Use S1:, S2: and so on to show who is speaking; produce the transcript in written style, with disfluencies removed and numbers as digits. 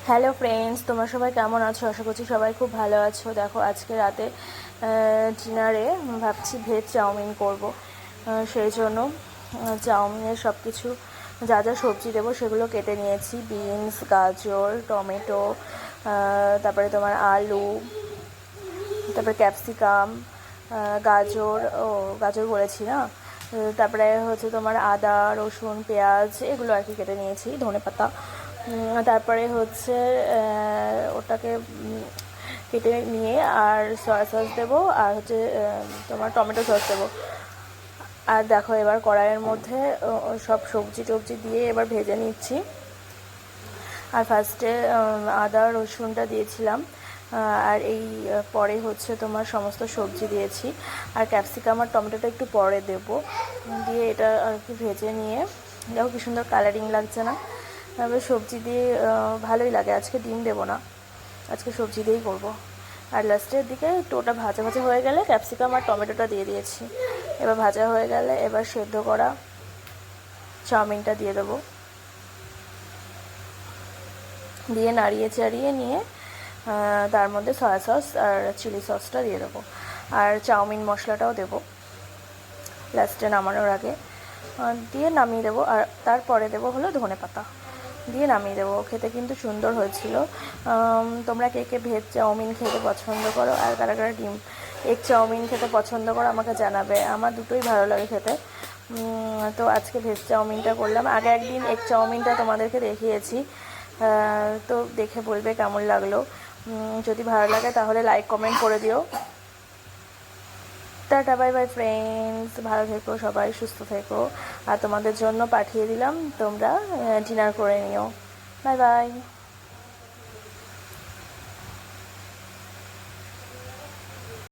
S1: Hello friends, তোমরা সবাই কেমন আছো? আশা করছি সবাই খুব ভালো আছো। দেখো, আজকে রাতে ডিনারে ভাবছি ভেজ চাউমিন করব। সেই জন্য চাউমিনের সব কিছু যা যা সবজি দেবো সেগুলো কেটে নিয়েছি। বিনস, গাজর, টমেটো, তারপরে তোমার আলু, তারপরে ক্যাপসিকাম, গাজর বলেছি না। তারপরে হচ্ছে তোমার আদা, রসুন, পেঁয়াজ এগুলো আর কি কেটে নিয়েছি, ধনেপাতা। তারপরে হচ্ছে ওটাকে কেটে নিয়ে আর সয়া সস দেবো, আর হচ্ছে তোমার টমেটো সস দেবো। আর দেখো, এবার কড়াইয়ের মধ্যে সব সবজি টবজি দিয়ে এবার ভেজে নিচ্ছি। আর ফার্স্টে আদা রসুনটা দিয়েছিলাম, আর এই পরে হচ্ছে তোমার সমস্ত সবজি দিয়েছি। আর ক্যাপসিকাম আর টমেটোটা একটু পরে দেবো, দিয়ে এটা আর কি ভেজে নিয়ে। দেখো কি সুন্দর কালারিং লাগছে না? এবার সবজি দিয়ে ভালোই লাগে। আজকে ডিম দেবো না, আজকে সবজি দিয়েই করবো। আর লাস্টের দিকে একটু ওটা ভাজা ভাজা হয়ে গেলে ক্যাপসিকাম আর টমেটোটা দিয়ে দিয়েছি। এবার ভাজা হয়ে গেলে এবার সেদ্ধ করা চাউমিনটা দিয়ে দেবো, দিয়ে নাড়িয়ে চাড়িয়ে নিয়ে তার মধ্যে সয়া সস আর চিলি সসটা দিয়ে দেবো, আর চাউমিন মশলাটাও দেবো লাস্টে নামানোর আগে। দিয়ে নামিয়ে দেবো, আর তারপরে দেবো হলো ধনেপাতা, দিয়ে নামিয়ে দেবো। খেতে কিন্তু সুন্দর হয়েছিল। তোমরা কে কে ভেজ চাউমিন খেতে পছন্দ করো, আর কারা কারা ডিম এগ চাউমিন খেতে পছন্দ করো আমাকে জানাবে। আমার দুটোই ভালো লাগে খেতে। তো আজকে ভেজ চাউমিনটা করলাম। আগে একদিন এগ চাউমিনটা তোমাদেরকে দেখিয়েছি, তো দেখে বলবে কেমন লাগলো। যদি ভালো লাগে তাহলে লাইক কমেন্ট করে দিও। টাটা, বাই বাই ফ্রেন্ডস, ভালো থেকো সবাই, সুস্থ থেকো। আর তোমাদের জন্য পাঠিয়ে দিলাম, তোমরা ডিনার করে নিও। Bye bye.